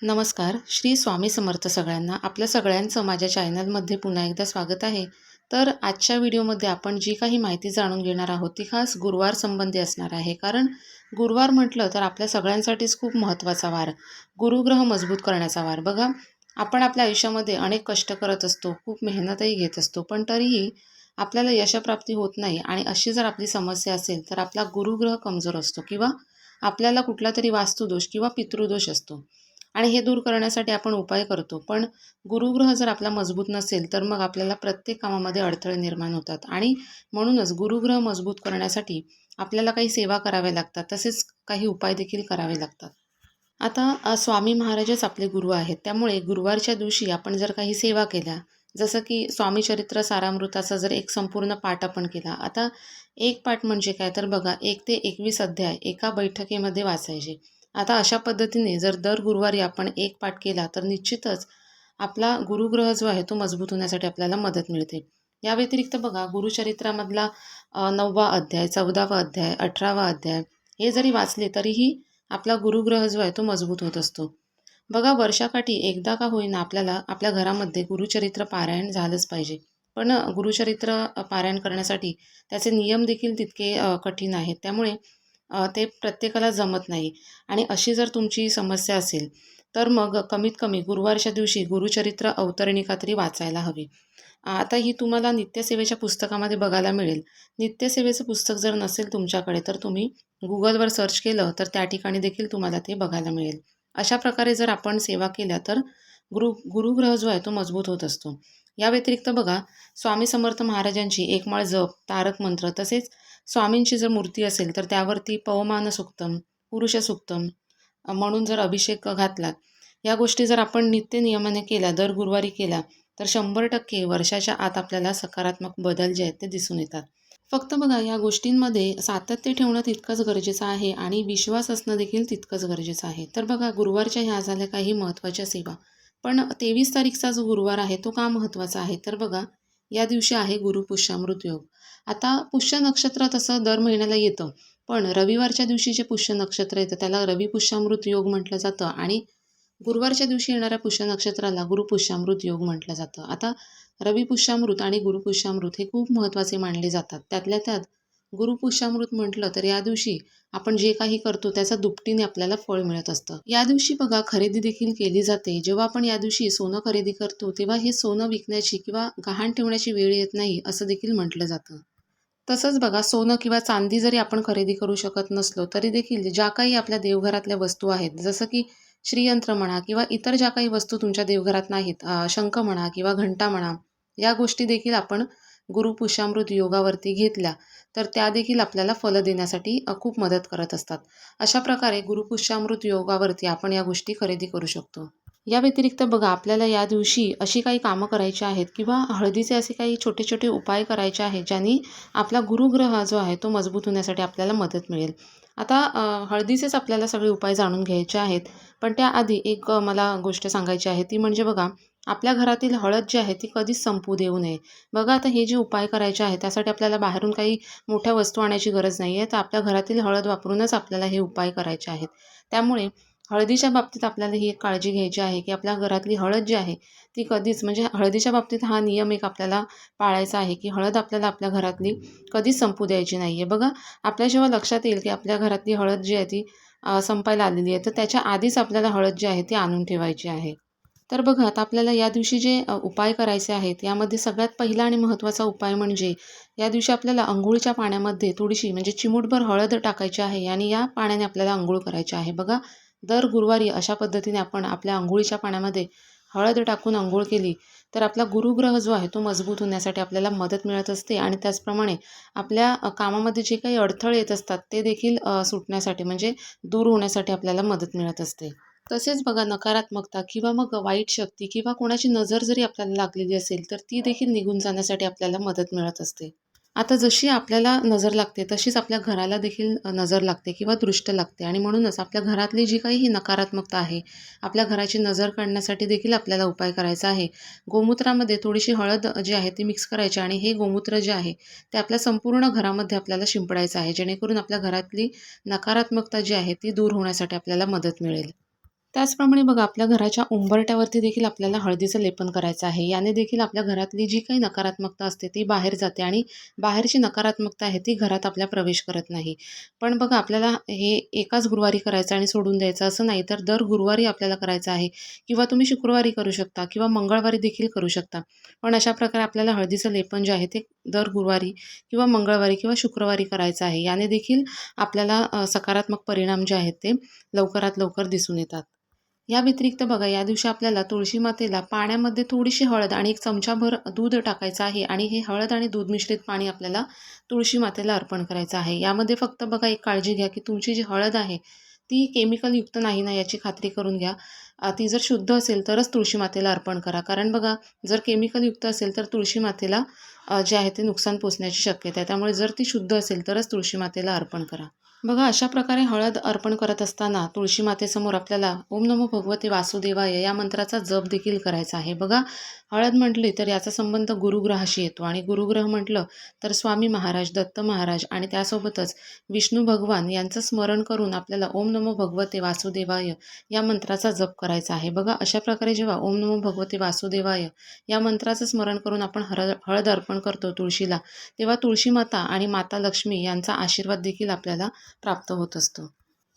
नमस्कार. श्री स्वामी समर्थ सगळ्यांना. आपल्या सगळ्यांचं माझ्या चॅनलमध्ये पुन्हा एकदा स्वागत आहे. तर आजच्या व्हिडिओमध्ये आपण जी काही माहिती जाणून घेणार आहोत ती खास गुरुवार संबंधी असणार आहे. कारण गुरुवार म्हटलं तर आपल्या सगळ्यांसाठीच खूप महत्त्वाचा वार, गुरुग्रह मजबूत करण्याचा वार. बघा, आपण आपल्या आयुष्यामध्ये अनेक कष्ट करत असतो, खूप मेहनतही घेत असतो, पण तरीही आपल्याला यशप्राप्ती होत नाही. आणि अशी जर आपली समस्या असेल तर आपला गुरुग्रह कमजोर असतो किंवा आपल्याला कुठला तरी वास्तुदोष किंवा पितृदोष असतो. आणि हे दूर करण्यासाठी आपण उपाय करतो. पण गुरुग्रह जर आपला मजबूत नसेल तर मग आपल्याला प्रत्येक कामामध्ये अडथळे निर्माण होतात. आणि म्हणूनच गुरुग्रह मजबूत करण्यासाठी आपल्याला काही सेवा कराव्या लागतात, तसेच काही उपाय देखील करावे लागतात. आता स्वामी महाराजच आपले गुरु आहेत. त्यामुळे गुरुवारच्या दिवशी आपण जर काही सेवा केल्या, जसं की स्वामी चरित्र सारामृताचा जर एक संपूर्ण पाठ आपण केला. आता एक पाठ म्हणजे काय, तर बघा, 1 ते 21 अध्याय एका बैठकीमध्ये वाचायचे. आता अशा पद्धतीने जर दर गुरुवारी आपण एक पाठ केला तर निश्चितच आपला गुरुग्रह जो आहे तो मजबूत होण्यासाठी आपल्याला मदत मिळते. या व्यतिरिक्त बघा, गुरुचरित्रामधला 9वा अध्याय, 14वा अध्याय, 18वा अध्याय हे जरी वाचले तरीही आपला गुरुग्रह जो आहे तो मजबूत होत असतो. बघा, वर्षाकाठी एकदा का होईना आपल्याला आपल्या घरामध्ये गुरुचरित्र पारायण झालंच पाहिजे. पण गुरुचरित्र पारायण करण्यासाठी त्याचे नियम देखील तितके कठीण आहेत. त्यामुळे ते प्रत्येकाला जमत नाही. आणि अशी जर तुमची समस्या असेल तर मग कमीत कमी गुरुवारच्या दिवशी गुरुचरित्र अवतरणिका तरी वाचायला हवी. आता ही तुम्हाला नित्यसेवेच्या पुस्तकामध्ये बघायला मिळेल. नित्यसेवेचं पुस्तक जर नसेल तुमच्याकडे तर तुम्ही गुगलवर सर्च केलं तर त्या ठिकाणी देखील तुम्हाला ते बघायला मिळेल. अशा प्रकारे जर आपण सेवा केल्या तर गुरुग्रह जो आहे तो मजबूत होत असतो. या व्यतिरिक्त बघा, स्वामी समर्थ महाराजांची एकमाळ जप, तारक मंत्र, तसेच स्वामींची जर मूर्ती असेल तर त्यावरती पवमान सुक्तम, पुरुष सुक्तम म्हणून जर अभिषेक घातला, या गोष्टी जर आपण नित्य नियमाने केल्या, दर गुरुवारी केल्या, तर 100% वर्षाच्या आत आपल्याला सकारात्मक बदल जे आहेत ते दिसून येतात. फक्त बघा, या गोष्टींमध्ये सातत्य ठेवणं तितकंच गरजेचं आहे आणि विश्वास असणं देखील तितकंच गरजेचं आहे. तर बघा, गुरुवारच्या ह्या झाल्या काही महत्त्वाच्या सेवा. पण 23 तारीखचा जो गुरुवार आहे तो का महत्त्वाचा आहे, तर बघा, या दिवशी आहे गुरुपुष्यामृत योग. आता पुष्य नक्षत्र तसं दर महिन्याला येतं, पण रविवारच्या दिवशी जे पुष्य नक्षत्र येतं त्याला रविपुष्यामृत योग म्हटलं जातं आणि गुरुवारच्या दिवशी येणाऱ्या पुष्य नक्षत्राला गुरुपुष्यामृत योग म्हटलं जातं. आता रविपुष्यामृत आणि गुरुपुष्यामृत हे खूप महत्त्वाचे मानले जातात. त्यातल्या त्यात गुरुपुष्यामृत म्हटलं तर या दिवशी आपण जे काही करतो त्याचा दुपटीने आपल्याला फळ मिळत असतं. या दिवशी बघा, खरेदी देखील केली जाते. जेव्हा आपण या दिवशी सोनं खरेदी करतो तेव्हा हे सोनं विकण्याची किंवा गहाण ठेवण्याची वेळ येत नाही असं देखील म्हटलं जातं. तसंच बघा, सोनं किंवा चांदी जरी आपण खरेदी करू शकत नसलो तरी देखील ज्या काही आपल्या देवघरातल्या वस्तू आहेत, जसं की श्रीयंत्र म्हणा किंवा इतर ज्या काही वस्तू तुमच्या देवघरात नाहीत, शंख म्हणा किंवा घंटा म्हणा, या गोष्टी देखील आपण गुरुपुष्यामृत योगावरती घेतल्या तर त्या देखील आपल्याला फलं देण्यासाठी खूप मदत करत असतात. अशा प्रकारे गुरुपुष्यामृत योगावरती आपण या गोष्टी खरेदी करू शकतो. या व्यतिरिक्त बघा, आपल्याला या दिवशी अशी काही कामं करायची आहेत किंवा हळदीचे असे काही छोटे छोटे उपाय करायचे आहेत ज्यांनी आपला गुरुग्रह जो आहे तो मजबूत होण्यासाठी आपल्याला मदत मिळेल. आता हळदीचेच आपल्याला सगळे उपाय जाणून घ्यायचे आहेत. पण त्याआधी एक मला गोष्ट सांगायची आहे, ती म्हणजे बघा, आपल्या घरातील हळद जी आहे ती कधीच संपू देऊ नये. बघा, आता हे जे उपाय करायचे आहेत त्यासाठी आपल्याला बाहेरून काही मोठ्या वस्तू आणायची गरज नाही आहे. तर आपल्या घरातील हळद वापरूनच आपल्याला हे उपाय करायचे आहेत. त्यामुळे हळदीच्या बाबतीत आपल्याला ही एक काळजी घ्यायची आहे की आपल्या घरातली हळद जी आहे ती कधीच, म्हणजे हळदीच्या बाबतीत हा नियम एक आपल्याला पाळायचा आहे की हळद आपल्याला आपल्या घरातली कधीच संपू द्यायची नाही आहे. बघा, आपल्या जेव्हा लक्षात येईल की आपल्या घरातली हळद जी आहे ती संपायला आलेली आहे, तर त्याच्या आधीच आपल्याला हळद जी आहे ती आणून ठेवायची आहे. तर बघा, आता आपल्याला या दिवशी जे उपाय करायचे आहेत यामध्ये सगळ्यात पहिला आणि महत्त्वाचा उपाय म्हणजे या दिवशी आपल्याला अंघोळीच्या पाण्यामध्ये थोडीशी, म्हणजे चिमूटभर हळद टाकायची आहे आणि या पाण्याने आपल्याला अंघोळ करायची आहे. बघा, दर गुरुवारी अशा पद्धतीने आपण आपल्या अंघोळीच्या पाण्यामध्ये हळद टाकून अंघोळ केली तर आपला गुरुग्रह जो आहे तो मजबूत होण्यासाठी आपल्याला मदत मिळत असते. आणि त्याचप्रमाणे आपल्या कामामध्ये जे काही अडथळे येत असतात ते देखील सुटण्यासाठी, म्हणजे दूर होण्यासाठी आपल्याला मदत मिळत असते. तसेच बघा, नकारात्मकता किंवा मग वाईट शक्ती किंवा कोणाची नजर जरी आपल्याला लागलेली असेल तर ती देखील निघून जाण्यासाठी आपल्याला मदत मिळत असते. आता जशी आपल्याला नजर लागते तशीच आपल्या घराला देखील नजर लागते किंवा दृष्ट लागते. आणि म्हणूनच आपल्या घरातली जी काही ही नकारात्मकता आहे, आपल्या घराची नजर काढण्यासाठी देखील आपल्याला उपाय करायचा आहे. गोमूत्रामध्ये थोडीशी हळद जी आहे ती मिक्स करायची आणि हे गोमूत्र जे आहे ते आपल्या संपूर्ण घरामध्ये आपल्याला शिंपडायचं आहे, जेणेकरून आपल्या घरातली नकारात्मकता जी आहे ती दूर होण्यासाठी आपल्याला मदत मिळेल. त्याचप्रमाणे बघा आपल्या घराच्या उंबरठ्यावरती देखील आपल्याला हळदीचं लेपन करायचं आहे. याने देखील आपल्या घरातली जी काही नकारात्मकता असते ती बाहेर जाते आणि बाहेरची नकारात्मकता आहे ती घरात आपल्या प्रवेश करत नाही. पण बघा आपल्याला हे एकाच गुरुवारी करायचं आणि सोडून द्यायचं असं नाही, तर दर गुरुवारी आपल्याला करायचं आहे किंवा तुम्ही शुक्रवारी करू शकता किंवा मंगळवारी देखील करू शकता. पण अशा प्रकारे आपल्याला हळदीचं लेपन जे आहे ते दर गुरुवारी किंवा मंगळवारी किंवा शुक्रवारी करायचं आहे. याने देखील आपल्याला सकारात्मक परिणाम जे आहेत ते लवकरात लवकर दिसून येतात. या व्यतिरिक्त बघा या दिवशी आपल्याला तुळशी मातेला पाण्यामध्ये थोडीशी हळद आणि एक चमचाभर दूध टाकायचं आहे आणि हे हळद आणि दूध मिश्रित पाणी आपल्याला तुळशी मातेला अर्पण करायचं आहे. यामध्ये फक्त बघा एक काळजी घ्या की तुमची जी हळद आहे ती केमिकलयुक्त नाही ना याची खात्री करून घ्या. ती जर शुद्ध असेल तरच तुळशी मातेला अर्पण करा. कारण बघा जर केमिकलयुक्त असेल तर तुळशी मातेला जे आहे ते नुकसान पोचण्याची शक्यता आहे. त्यामुळे जर ती शुद्ध असेल तरच तुळशी मातेला अर्पण करा. बघा अशा प्रकारे हळद अर्पण करत असताना तुळशी मातेसमोर आपल्याला ओम नमो भगवते वासुदेवाय या मंत्राचा जप देखील करायचा आहे. बघा हळद म्हटली तर याचा संबंध गुरुग्रहाशी येतो आणि गुरुग्रह म्हटलं तर स्वामी महाराज, दत्त महाराज आणि त्यासोबतच विष्णू भगवान यांचं स्मरण करून आपल्याला ओम नमो भगवते वासुदेवाय या मंत्राचा जप करायचा आहे. बघा अशा प्रकारे जेव्हा ओम नमो भगवते वासुदेवाय या मंत्राचं स्मरण करून आपण हळद अर्पण करतो तुळशीला, तेव्हा तुळशी माता आणि माता लक्ष्मी यांचा आशीर्वाद देखील आपल्याला प्राप्त होत असतं.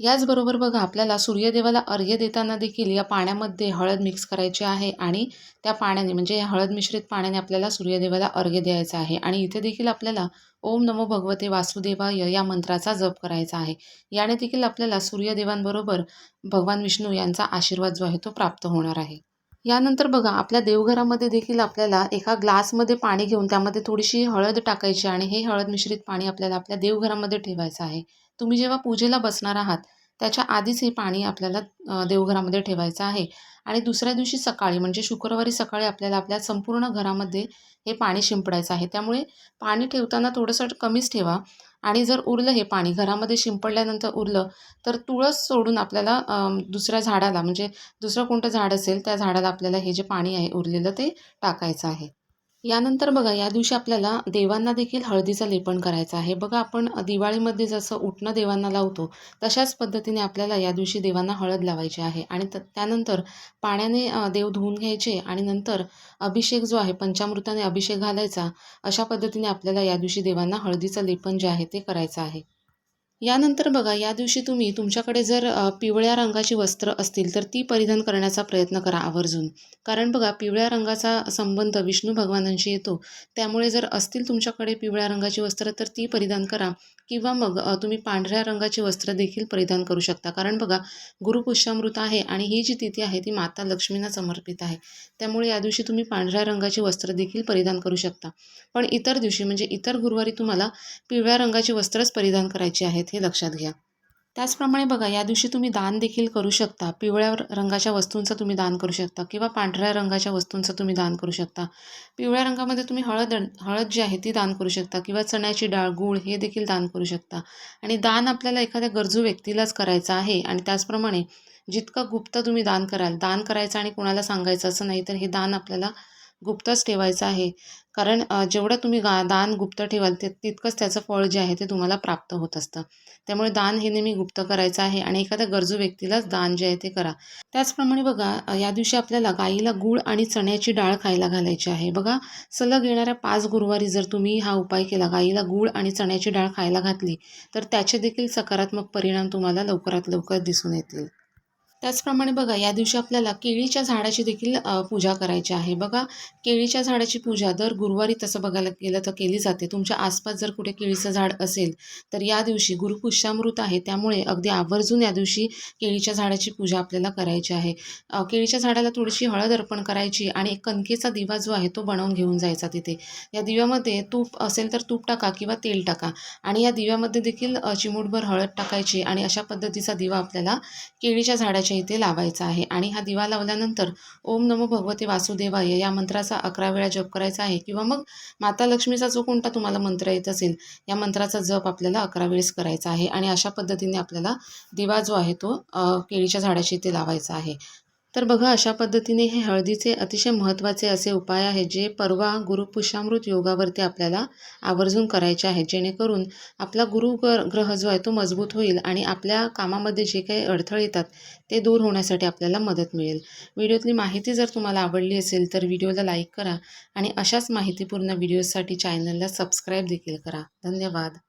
याचबरोबर बघा आपल्याला सूर्यदेवाला अर्घ्य देताना देखील या पाण्यामध्ये हळद मिक्स करायची आहे आणि त्या पाण्याने म्हणजे या हळद मिश्रित पाण्याने आपल्याला सूर्यदेवाला अर्घ्य द्यायचा आहे आणि इथे देखील आपल्याला ओम नमो भगवते वासुदेवाय या मंत्राचा जप करायचा आहे. याने देखील आपल्याला सूर्यदेवांबरोबर भगवान विष्णू यांचा आशीर्वाद जो आहे तो प्राप्त होणार आहे. यानंतर बघा आपल्या देवघरामध्ये देखील आपल्याला एका ग्लासमध्ये पाणी घेऊन त्यामध्ये थोडीशी हळद टाकायची आणि हे हळद मिश्रित पाणी आपल्याला आपल्या देवघरामध्ये ठेवायचं आहे. तुम्ही जेव्हा पूजेला बसणार आहात त्याच्या आधीच हे पाणी आपल्याला देवघरामध्ये ठेवायचं आहे आणि दुसऱ्या दिवशी सकाळी म्हणजे शुक्रवारी सकाळी आपल्याला आपल्या संपूर्ण घरामध्ये हे पाणी शिंपडायचं आहे. त्यामुळे पाणी ठेवताना थोडंसं कमीच ठेवा आणि जर उरलं हे पाणी घरामध्ये शिंपडल्यानंतर उरलं तर तुळस सोडून आपल्याला दुसऱ्या झाडाला म्हणजे दुसरं कोणतं झाड असेल त्या झाडाला आपल्याला हे जे पाणी आहे उरलेलं ते टाकायचं आहे. यानंतर बघा या दिवशी आपल्याला देवांना देखील हळदीचं लेपन करायचं आहे. बघा आपण दिवाळीमध्ये जसं उटणं देवांना लावतो तशाच पद्धतीने आपल्याला या दिवशी देवांना हळद लावायची आहे आणि त्यानंतर पाण्याने देव धुवून घ्यायचे आणि नंतर अभिषेक जो आहे पंचामृताने अभिषेक घालायचा. अशा पद्धतीने आपल्याला या दिवशी देवांना हळदीचं लेपन जे आहे ते करायचं आहे. यानंतर बघा या दिवशी तुम्ही तुमच्याकडे जर पिवळ्या रंगाची वस्त्र असतील तर ती परिधान करण्याचा प्रयत्न करा आवर्जून. कारण बघा पिवळ्या रंगाचा संबंध विष्णू भगवानांशी येतो. त्यामुळे जर असतील तुमच्याकडे पिवळ्या रंगाची वस्त्र तर ती परिधान करा किंवा मग तुम्ही पांढऱ्या रंगाची वस्त्र देखील परिधान करू शकता. कारण बघा गुरुपुष्यामृत आहे आणि ही जी तिथी आहे ती माता लक्ष्मींना समर्पित आहे. त्यामुळे या दिवशी तुम्ही पांढऱ्या रंगाची वस्त्र देखील परिधान करू शकता. पण इतर दिवशी म्हणजे इतर गुरुवारी तुम्हाला पिवळ्या रंगाची वस्त्रच परिधान करायची आहेत हे लक्षात घ्या. त्याचप्रमाणे बघा या दिवशी तुम्ही दान देखील करू शकता. पिवळ्या रंगाच्या वस्तूंचं तुम्ही दान करू शकता किंवा पांढऱ्या रंगाच्या वस्तूंचं तुम्ही दान करू शकता. पिवळ्या रंगामध्ये तुम्ही हळद जी आहे ती दान करू शकता किंवा चण्याची डाळ, गूळ हे देखील दान करू शकता. आणि दान आपल्याला एखाद्या गरजू व्यक्तीलाच करायचं आहे आणि त्याचप्रमाणे जितकं गुप्त तुम्ही दान कराल, दान करायचं आणि कोणाला सांगायचं असं नाही, तर हे दान आपल्याला गुप्तच ठेवायचं आहे. कारण जेवढं तुम्ही दान गुप्त ठेवाल तितकंच त्याचं फळ जे आहे ते तुम्हाला प्राप्त होत असतं. त्यामुळे दान हे नेहमी गुप्त करायचं आहे आणि एखाद्या गरजू व्यक्तीलाच दान जे आहे ते करा. त्याचप्रमाणे बघा या दिवशी आपल्याला गाईला गूळ आणि चण्याची डाळ खायला घालायची आहे. बघा सलग येणाऱ्या 5 गुरुवारी जर तुम्ही हा उपाय केला, गाईला गूळ आणि चण्याची डाळ खायला घातली, तर त्याचे देखील सकारात्मक परिणाम तुम्हाला लवकरात लवकर दिसून येतील. त्याचप्रमाणे बघा या दिवशी आपल्याला केळीच्या झाडाची देखील पूजा करायची आहे. बघा केळीच्या झाडाची पूजा दर गुरुवारी तसं बघायला गेलं तर केली जाते. तुमच्या आसपास जर कुठे केळीचं झाड असेल तर या दिवशी गुरुपुष्यामृत आहे त्यामुळे अगदी आवर्जून या दिवशी केळीच्या झाडाची पूजा आपल्याला करायची आहे. केळीच्या झाडाला थोडीशी हळद अर्पण करायची आणि एक कणकेचा दिवा जो आहे तो बनवून घेऊन जायचा तिथे. या दिव्यामध्ये तूप असेल तर तूप टाका किंवा तेल टाका आणि या दिव्यामध्ये देखील चिमूटभर हळद टाकायची आणि अशा पद्धतीचा दिवा आपल्याला केळीच्या झाडाच्या इथे लावायचा आहे. आणि हा दिवा लावल्यानंतर ओम नमो भगवते वासुदेवाय या मंत्राचा 11 वेळा जप करायचा आहे किंवा मग माता लक्ष्मीचा जो कोणता तुम्हाला मंत्र येत असेल या मंत्राचा जप आपल्याला 11 वेळेस करायचा आहे आणि अशा पद्धतीने आपल्याला दिवा जो आहे तो केळीच्या झाडाच्या इथे लावायचा आहे. तर बघा अशा पद्धतीने हे हळदीचे अतिशय महत्त्वाचे असे उपाय आहेत जे परवा गुरुपुष्यामृत योगावरती आपल्याला आवर्जून करायचे आहेत, जेणेकरून आपला ग्रह जो आहे तो मजबूत होईल आणि आपल्या कामामध्ये जे काही अडथळे येतात ते दूर होण्यासाठी आपल्याला मदत मिळेल. व्हिडिओतली माहिती जर तुम्हाला आवडली असेल तर व्हिडिओला लाईक करा आणि अशाच माहितीपूर्ण व्हिडिओजसाठी चॅनलला सबस्क्राईब देखील करा. धन्यवाद.